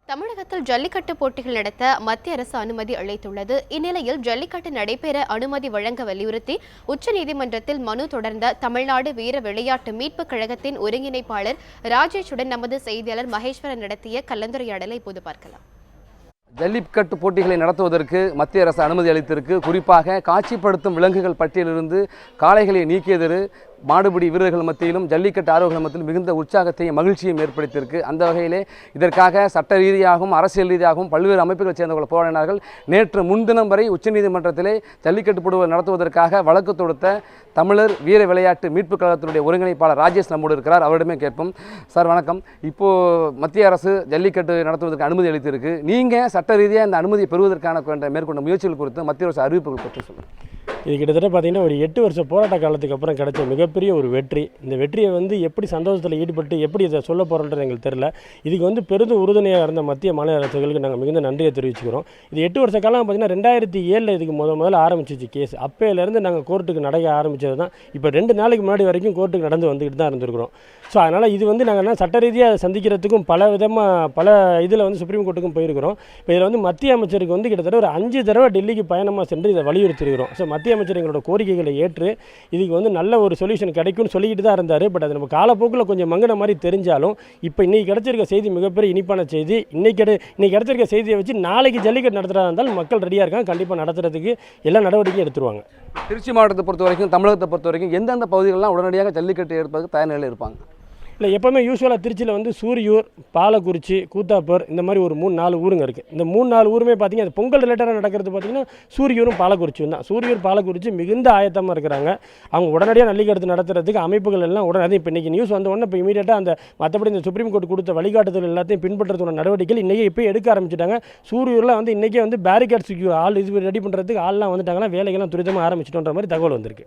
தமிழகத்தில் ஜல்லிக்கட்டு போட்டிகள் நடத்த மத்திய அரசு அனுமதி அளித்துள்ளது. இந்நிலையில் ஜல்லிக்கட்டு நடைபெற அனுமதி வழங்க வலியுறுத்தி உச்சநீதிமன்றத்தில் மனு தொடர்ந்த தமிழ்நாடு வீர விளையாட்டு மீட்புக் கழகத்தின் ஒருங்கிணைப்பாளர் ராஜேஷுடன் நமது செய்தியாளர் மகேஸ்வரன் நடத்திய கலந்துரையாடலை இப்போது பார்க்கலாம். ஜல்லிக்கட்டு போட்டிகளை நடத்துவதற்கு மத்திய அரசு அனுமதி அளித்திருக்கு. குறிப்பாக காட்சிப்படுத்தும் விலங்குகள் பட்டியலிலிருந்து காளைகளை நீக்கியது மாடுபிடி வீரர்கள் மத்தியிலும் ஜல்லிக்கட்டு ஆர்வலர்கள் மத்தியிலும் மிகுந்த உற்சாகத்தையும் மகிழ்ச்சியும் ஏற்படுத்தியிருக்கு. அந்த வகையிலே இதற்காக சட்ட ரீதியாகவும் அரசியல் ரீதியாகவும் பல்வேறு அமைப்புகளை சேர்ந்தவர்கள் போராடினார்கள். நேற்று முன்தினம் வரை உச்சநீதிமன்றத்திலே ஜல்லிக்கட்டு போட்டிகள் நடத்துவதற்காக வழக்கு தொடுத்த தமிழர் வீர விளையாட்டு மீட்புக் கழகத்தினுடைய ஒருங்கிணைப்பாளர் ராஜேஷ் நம்மோடு இருக்கிறார். அவரிடமே கேட்போம். சார் வணக்கம். இப்போது மத்திய அரசு ஜல்லிக்கட்டு நடத்துவதற்கு அனுமதி அளித்திருக்கு. நீங்கள் சட்ட ரீதியாக இந்த அனுமதியை பெறுவதற்கான மேற்கொண்ட முயற்சிகள் குறித்து மத்திய அரசு அறிவிப்புகள் பற்றி சொல்லுங்கள். இது கிட்டத்தட்ட பார்த்திங்கன்னா ஒரு 8 வருஷ போராட்ட காலத்துக்கு அப்புறம் கிடைச்ச மிகப்பெரிய ஒரு வெற்றி. இந்த வெற்றியை எப்படி சந்தோஷத்தில் ஈடுபட்டு எப்படி இதை சொல்ல போகிறோன்றது எங்களுக்கு தெரியல. இதுக்கு பெரிதும் உறுதுணையாக இருந்த மத்திய மாநில அரசுகளுக்கு நாங்கள் மிகுந்த நன்றியை தெரிவிச்சுக்கிறோம். இது 8 வருஷ காலம் பார்த்திங்கன்னா 2007 இதுக்கு முதல்ல ஆரம்பிச்சிச்சு கேஸ். அப்போலேருந்து நாங்கள் கோர்ட்டுக்கு நடக்க ஆரம்பித்தது தான். இப்போ 2 நாளைக்கு முன்னாடி வரைக்கும் கோர்ட்டுக்கு நடந்து வந்துக்கிட்டு தான் இருந்திருக்கிறோம். ஸோ அதனால் இது நாங்கள் சட்ட ரீதியாக சந்திக்கிறதுக்கும் பல விதமாக பல இதில் சுப்ரீம் கோர்ட்டுக்கும் போயிருக்கிறோம். இப்போ இதில் மத்திய அமைச்சருக்கு கிட்டத்தட்ட ஒரு 5 தடவை டெல்லிக்கு பயணமாக சென்று இதை வலியுறுத்திருக்கிறோம். ஸோ மத்திய அமைச்சர் எங்களோட கோரிக்கைகளை ஏற்று இதுக்கு நல்ல ஒரு சொல்யூஷன் கிடைக்கும்னு சொல்லிக்கிட்டு தான் இருந்தார். பட் அது நம்ம காலப்போக்கில் கொஞ்சம் மங்கின மாதிரி தெரிஞ்சாலும் இப்போ இன்றைக்கி கிடச்சிருக்க செய்தி மிகப்பெரிய இனிப்பான செய்தி. இன்றைக்கி கிடச்சிருக்க செய்தியை வச்சு நாளைக்கு ஜல்லிக்கட்டு நடத்துகிறதா இருந்தாலும் மக்கள் ரெடியாக இருக்காங்க. கண்டிப்பாக நடத்துறதுக்கு எல்லா நடவடிக்கையும் எடுத்துருவாங்க. திருச்சி மாவட்டத்தை பொறுத்த வரைக்கும் தமிழகத்தை பொறுத்த வரைக்கும் எந்தெந்த பகுதிகளெலாம் உடனடியாக ஜல்லிக்கட்டு ஏற்பதற்கு தயார் நிலையில் இருப்பாங்க? இல்லை, எப்போவுமே யூஸ்வலாக திருச்சியில் சூரியூர், பாலக்குறிச்சி, கூத்தாப்பூர் இந்த மாதிரி ஒரு 3-4 ஊருங்க இருக்குது. இந்த 3-4 ஊருமே பார்த்திங்கன்னா அது பொங்கல் ரிலேட்டடாக நடக்கிறது பார்த்திங்கன்னா சூரியூரும் பாலக்குறிச்சியும் தான். சூரியூர் பாலக்குறிச்சி மிகுந்த ஆயத்தமாக இருக்கிறாங்க. அவங்க உடனடியாக ஜல்லிக்கட்டு நடத்துறதுக்கு அமைப்புகள் எல்லாம் உடனே இப்போ இன்றைக்கி நியூஸ் வந்த உடனே இப்போ இமீடியட்டாக அந்த மற்றபடி இந்த சுப்ரீம் கோர்ட் கொடுத்த வழிகாட்டுதல் எல்லாத்தையும் பின்பற்றதுக்கான நடவடிக்கைகள் இன்றைக்கி இப்போ எடுக்க ஆரம்பிச்சிட்டாங்க. சூரியூரில் இன்றைக்கே பேரிகேட்ஸ் ஆள் இது ரெடி பண்ணுறதுக்கு ஆள்லாம் வந்துட்டாங்கன்னா வேலைகள்லாம் துரிதமாக ஆரம்பிச்சிட்டோன்ற மாதிரி தகவல் வந்திருக்கு.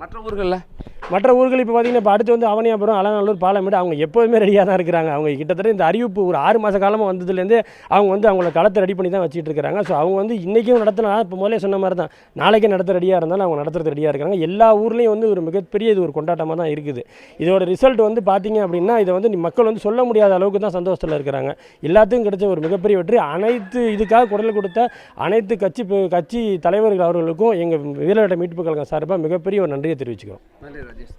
மற்ற ஊர்கள் இப்போ பார்த்திங்கன்னா இப்போ அடுத்து அவனியாபுரம், அலங்காநல்லூர், பாலமேடு அவங்க எப்போதுமே ரெடியாக தான் இருக்கிறாங்க. அவங்க கிட்டத்தட்ட இந்த அறிவிப்பு ஒரு 6 மாத காலமாக வந்ததுலேருந்து அவங்க அவங்கள களத்தை ரெடி பண்ணி தான் வச்சுட்டு இருக்காங்க. ஸோ அவங்க இன்றைக்கும் நடத்தினா இப்போ முதலே சொன்ன மாதிரி தான் நாளைக்கே நடத்த ரெடியாக இருந்தாலும் அவங்க நடத்துறது ரெடியாக இருக்காங்க. எல்லா ஊர்லேயும் ஒரு மிகப்பெரிய இது ஒரு கொண்டாட்டமாக தான் இருக்குது. இதோட ரிசல்ட் பார்த்தீங்க அப்படின்னா இதை மக்கள் சொல்ல முடியாத அளவுக்கு தான் சந்தோஷத்தில் இருக்கிறாங்க. எல்லாத்துக்கும் கிடைச்ச ஒரு மிகப்பெரிய வெற்றி. அனைத்து இதுக்காக குரல் கொடுத்த அனைத்து கட்சி தலைவர்கள் அவர்களுக்கும் எங்கள் வீரவிளையாட்டு மீட்புக் கழகம் சார்பாக மிகப்பெரிய ஒரு நன்றியை தெரிவிச்சுக்கிறோம். நன்றி ராஜேஷ்.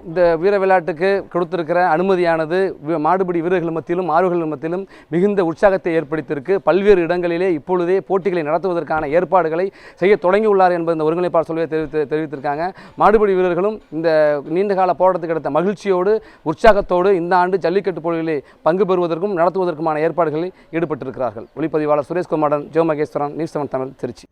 இந்த வீர விளையாட்டுக்கு கொடுத்திருக்கிற அனுமதியானது மாடுபிடி வீரர்கள் மத்தியிலும் ஆர்வலர்கள் மத்தியிலும் மிகுந்த உற்சாகத்தை ஏற்படுத்தியிருக்கு. பல்வேறு இடங்களிலே இப்பொழுதே போட்டிகளை நடத்துவதற்கான ஏற்பாடுகளை செய்ய தொடங்கியுள்ளார் என்பது இந்த ஒருங்கிணைப்பாளர் சொல்லி தெரிவித்திருக்காங்க. மாடுபிடி வீரர்களும் இந்த நீண்டகால போராட்டத்துக்கு எடுத்த மகிழ்ச்சியோடு உற்சாகத்தோடு இந்த ஆண்டு ஜல்லிக்கட்டு போட்டிகளில் பங்கு பெறுவதற்கும் நடத்துவதற்குமான ஏற்பாடுகளில் ஈடுபட்டிருக்கிறார்கள். ஒளிப்பதிவாளர் சுரேஷ்குமாரன், ஜோ மகேஸ்வரன், நியூஸ் 7 தமிழ், திருச்சி.